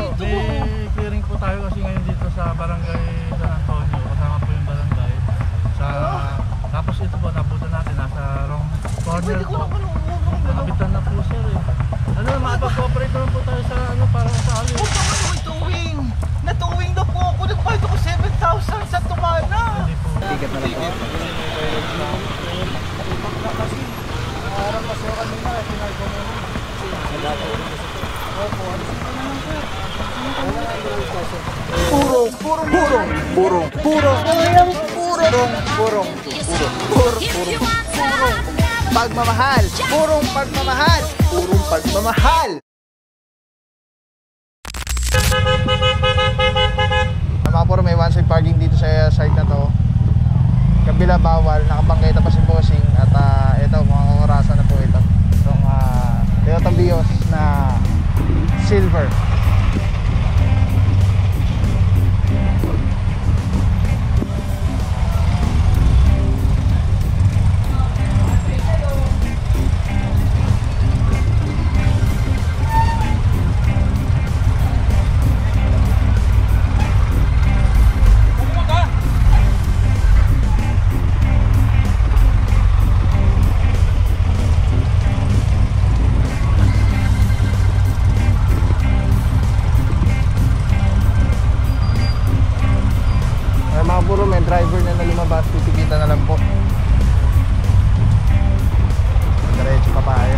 dito. May clearing po tayo kasi ngayon dito sa barangay San Antonio. Kasama po yung barangay. Tapos ito po, nabutan natin. Nasa wrong corner po. Nakabitan na po sir eh. Ano, makapag-cooperate naman po tayo sa ano, para masali. Huwag naman ako itowing. Natowing na po ako. Nagbayad ako 7,000 sa Tumana. Hindi po. Ticket na lang po. Parang masukan nila kasi pinarko mo na. Pagmamahal, purong pagmamahal, purong pagmamahal. Mga puro, may one side parking dito sa side na to. Kabila bawal, nakabangketa pa si Bossing. At ito, mga orasan na po ito. Itong Toyota Vios na silver. Puro may driver na lumabas, pipikita na lang po. Diretso pa tayo.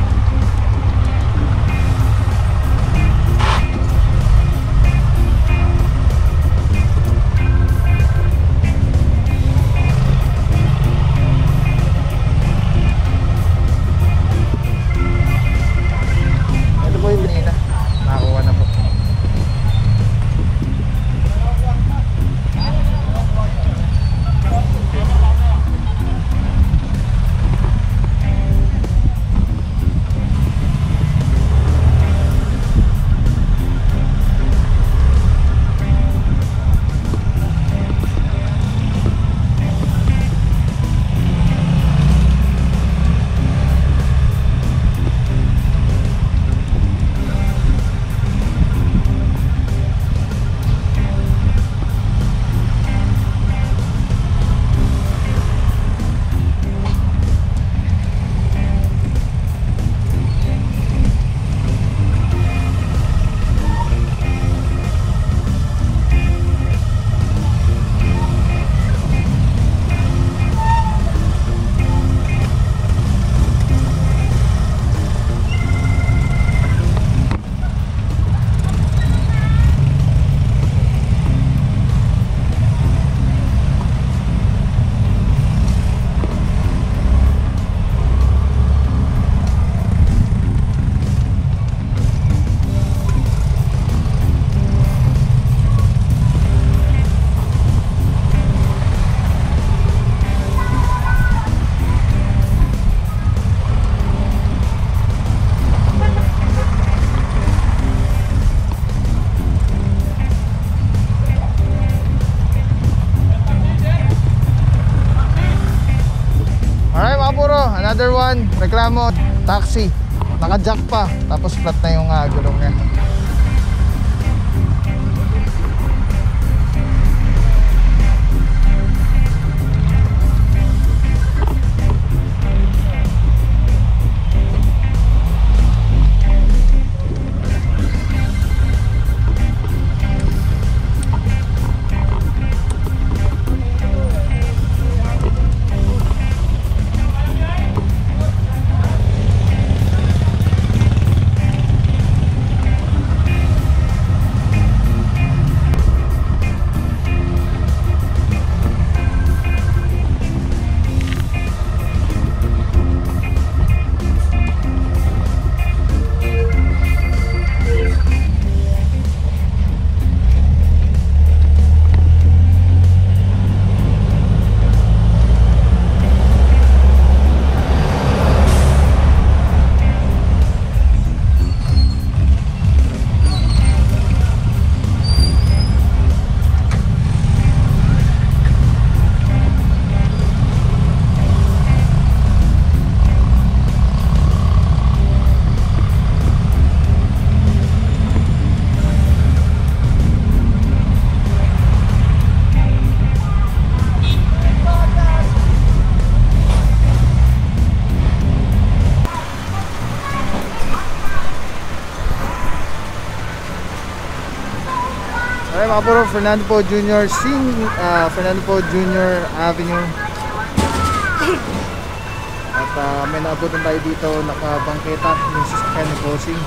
Ito po yung binina. Nakakuha na po. Another one, reklamo, taxi. Naka-jack pa, tapos flat na yung gulong niya. Ay mga puro, Fernando Po Jr. Fernando Po Jr. Avenue. At may naabutan tayo dito, nakabangketa yung sasakyan ni Bossing.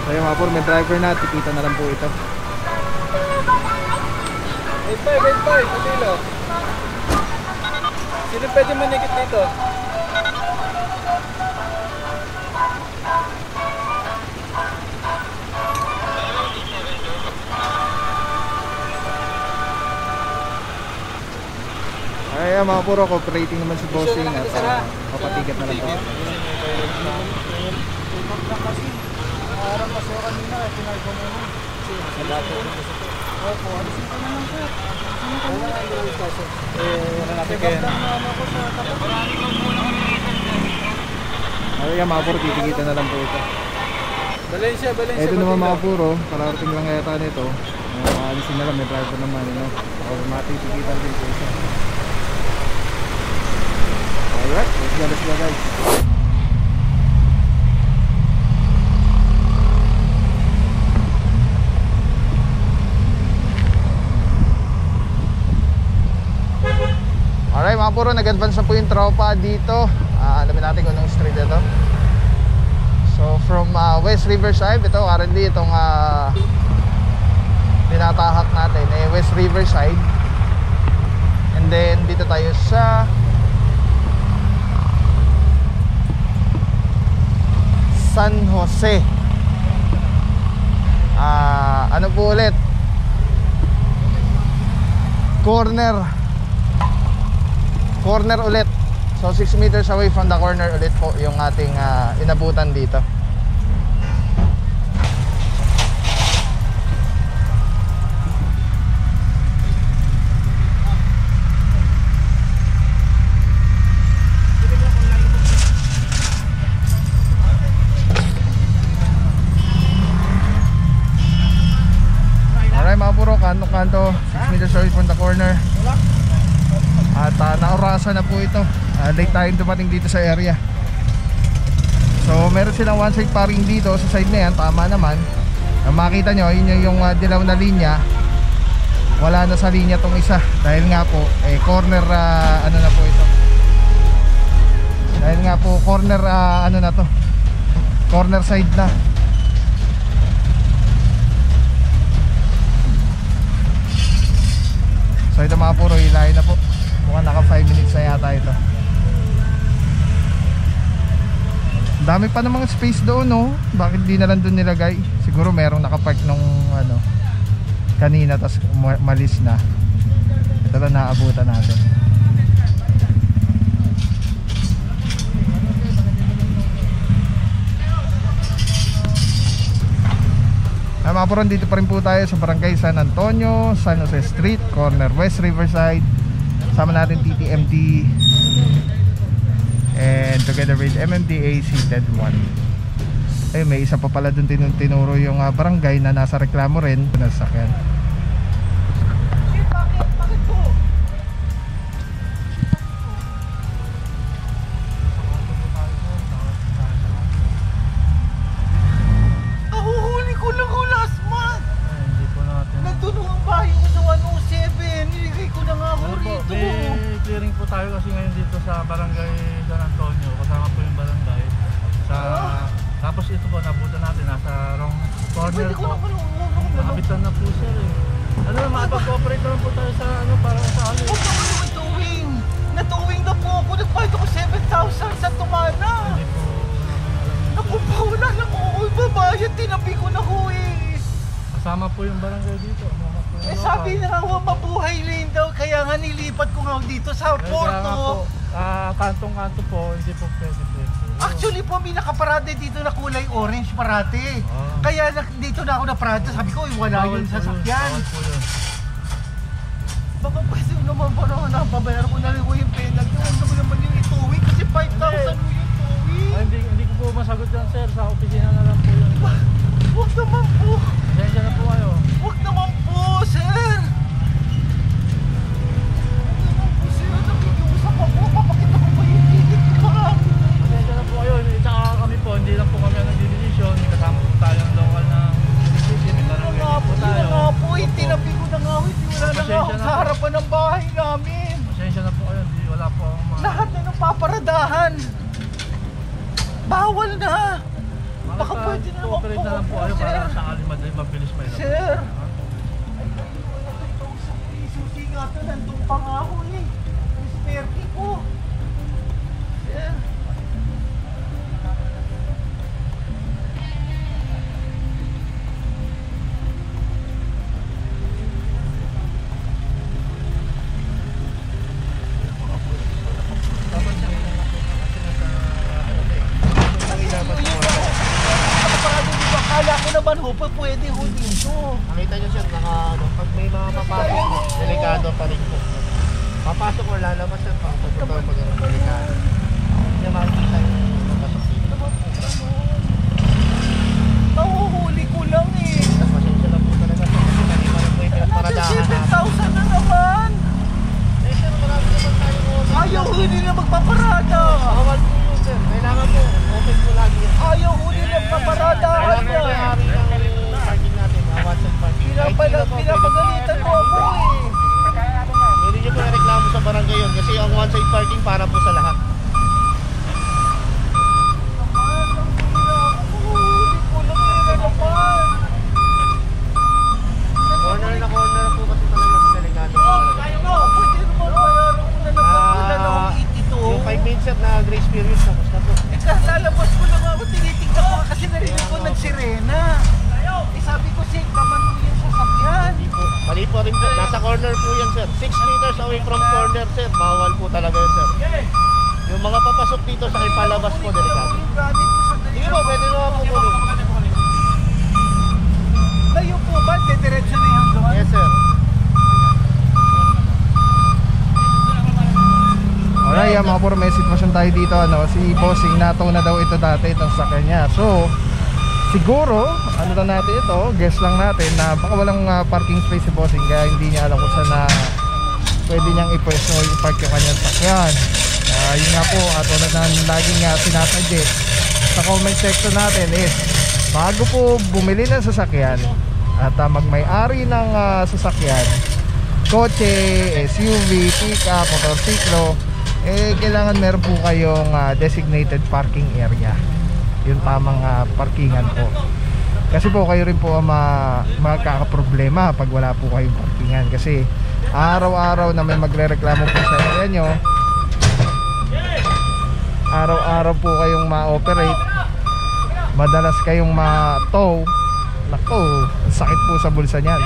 Ay mga puro, may driver na, tipita na lang po ito. Wait boy, Camilo. Sino pwede manikit dito? Ay mga puro, cooperating naman si Bossing at papatigat na lang po. Parang masura nila kasi pinarko mo mo. Sa dati ko sa to. Opo, alisin ko naman po. Wala na yung kaso. Wala natin kayo. Ay mga puro, titigitan na lang po ito. Valencia. Ito naman mga puro, kalarating lang yata nito. Alisin na lang, may driver naman. Matitigitan din po siya. Alright, let's go guys. Alright mga puro, nag-advance na po yung tropa dito. Alamin natin kung anong street ito. So from West Riverside, ito currently itong tinatahak natin West Riverside. And then dito tayo sa San Jose. Ano po ulit? Corner ulit. So 6 meters away from the corner ulit po yung ating inabutan dito. Kanto, 6 meters away from the corner. At naorasan na po ito. Late tayong dumating dito sa area. So meron silang one side parking dito sa side na yan. Tama naman. Makita nyo, yun yung dilaw na linya. Wala na sa linya tong isa. Dahil nga po, corner ano na po ito. Dahil nga po, corner ano na to. Corner side na. So ito mga puro, hilahin na po. Mukhang naka 5 minutes na yata ito. Dami pa namang space doon, no? Bakit di na lang doon nilagay? Siguro merong nakapark nung ano kanina, tas malis na. Ito lang naabutan natin. Mga puro, dito pa rin po tayo sa Barangay San Antonio, San Jose Street, corner West Riverside. Sama natin TTMT and together with MMDA seated 1. Ay, may isa pa pala dun tinuro yung barangay na nasa reklamo rin. Nasakyan. Bakit po? Nahuhuli ko lang ko last month. Hindi po natin. Nagtunong ang bahay ko sa 107. Nilagay ko na nga ako rito. May clearing po tayo kasi ngayon dito sa Barangay San Antonio. Kasama po yung barangay. Tapos ito po, nabutan natin. Nasa wrong corner po. Nakabitan na po sir eh. Ano naman, makapag-cooperate naman po tayo sa ano, para sa alis. Huwag naman naman towing. Natuwing na po ako. Nagbayad ako 7,000 sa Tumana. Hindi po Naku pa, wala lang ako babayad. Tinabi ko na ko eh. kasama po yung barangay dito. Sabi na nga, mabuhay lane daw. Kaya nga nilipat ko nga dito sa Porto. Kantong-kanto po, hindi po pwede. Actually po, may nakaparada dito na kulay orange parate. Kaya dito na ako naparada. Sabi ko, wala yun sa sasakyan. Baka pwede naman pa naman napabayaran ko na rin ko yung penalty. Huwag naman yung ituwi kasi 5,000 mo yung ituwi. Hindi ko po masagot yan sir, sa opisina na lang po yun. Huwag naman po. Sensya na po kayo. Huwag naman po, sir. Huwag naman po, sir. Nakikiusap ako. Papakita ko pa yung ticket ko. Sensya na po kayo. Tsaka kami po, hindi lang po kami ang nagdidesisyon. Kasama po tayo ng local na Hindi, wala po akong mga... Lahat na ng paparadahan. Bawal na. Baka Malaka, pwede na cooperate na lang po kayo para sakali mabilis may labas. Sir. Ay, isusi nga ito. Nandun pa nga ako eh. Yung spare key ko. Sir. Akala ko naman ho, pwede ho dito. Nakita nyo sir, pag may mga papasok, delikado pa rin po. Papasok o lalabas sir, pag delikado. Hindi makikita yung papasok dito. Nahuhuli ko lang eh. Pasensya lang po talaga sir, kasi kanina rin po yung pinagparadahan natin. 7,000 na naman. Eh sir, marami naman tayo mo. Ayaw huli na magpaparada. Bawal po yun sir, kailangan po, open po lagi yan. Ayaw huli na magpaparada. Kailangan po yung hari ng parking natin, one-side parking. Pinapagalitan mo ako eh. Hindi nyo po reklamo sa barangay yun kasi ang one-side parking para po sa lahat. Corner na po kasi talaga sa delikado po talaga. Yung 5 minutes sir na grace period tapos na po. Lalabas ko lang ako, tinitignan ko kasi narinig ko nagsirena. Eh sabi ko, safe naman po yung sasakyan. Mali po rin po. Nasa corner po yan sir. 6 meters away from corner sir. Bawal po talaga yun sir. Yung mga papasok dito sa palabas po delikado. Sige po, pwede naman po kunin. Layo po ba? Dediretso na yung doon? Yes sir. Alright, mga puro may sitwasyon tayo dito. Si Bossing, nataw na daw ito dati, itong sakyan niya. So, siguro, ano lang natin ito, guess lang natin na baka walang parking space si Bossing, kaya hindi niya alam kung saan na pwede niyang ipwesto o ipark yung kanyang sakyan. Yun nga po, tulad na laging sinasuggest sa comment section natin is, bago po bumili ng sasakyan at magmay-ari ng sasakyan, kotse, SUV, pick-up, motorsiklo, kailangan meron po kayong designated parking area. Yung tamang parkingan po. Kasi po kayo rin po magkakaproblema pag wala po kayong parkingan. Kasi araw-araw na may magre-reklamo po sa area nyo, araw-araw po kayong ma-operate, madalas kayong ma-tow. Nako, sakit po sa bulsa niyan.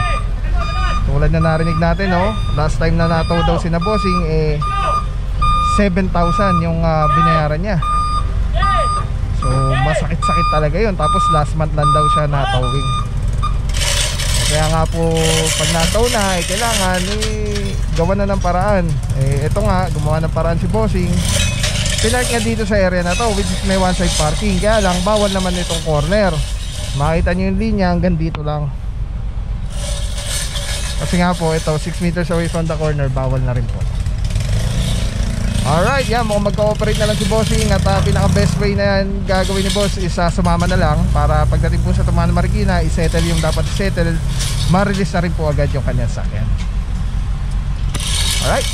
Tulad na narinig natin, last time na natow daw si na Bossing, 7,000 yung binayaran niya. So masakit-sakit talaga yun. Tapos last month lang daw siya natowing. Kaya nga po, pag natow na, kailangan gawa na ng paraan. Ito nga, gumawa ng paraan si Bossing. Pinark niya dito sa area na to, which is may one side parking. Kaya lang, bawal naman itong corner. Makita nyo yung linya, hanggang dito lang. Kasi nga po, ito 6 meters away from the corner, bawal na rin po. Alright, yan, mukhang mag-cooperate na lang si Bossing. At pinaka best way na yan gagawin ni Boss is sumama na lang para pagdating po sa Tumahan Marikina, isettle yung dapat isettle, ma-release na rin po agad yung kanyang sakyan. Alright,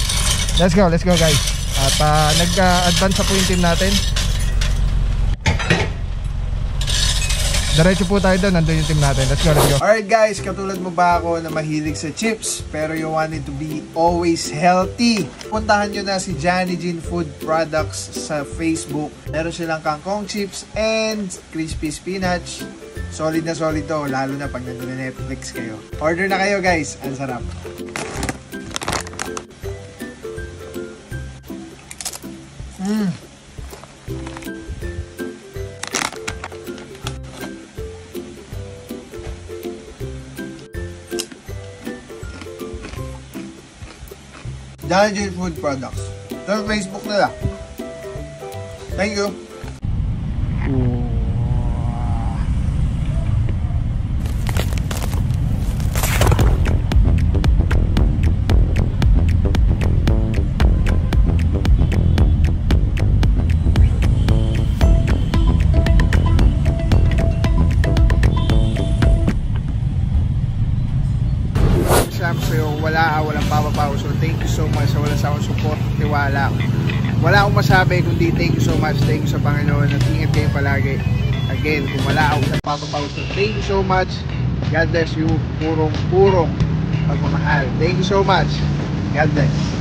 let's go guys. At nag-advance na po yung team natin. Diretso po tayo doon, nandun yung team natin. Let's go. Alright guys, katulad mo ba ako na mahilig sa chips pero you want it to be always healthy? Puntahan nyo na si Johnny Jean Food Products sa Facebook. Meron silang kangkong chips and crispy spinach. Solid na solid to, lalo na pag nandun na Netflix kayo. Order na kayo guys, ang sarap. Johnny Jean Food Products. Sa Facebook nila. Thank you. Walang papapaw. So thank you so much sa walang sakong support, tiwala wala akong masabi kundi thank you so much. Thank you sa Panginoon at ingat kayo palagi. Again, kung wala ako sa Papa Pauso, thank you so much. God bless you. Purong pagmamahal. Thank you so much. God bless.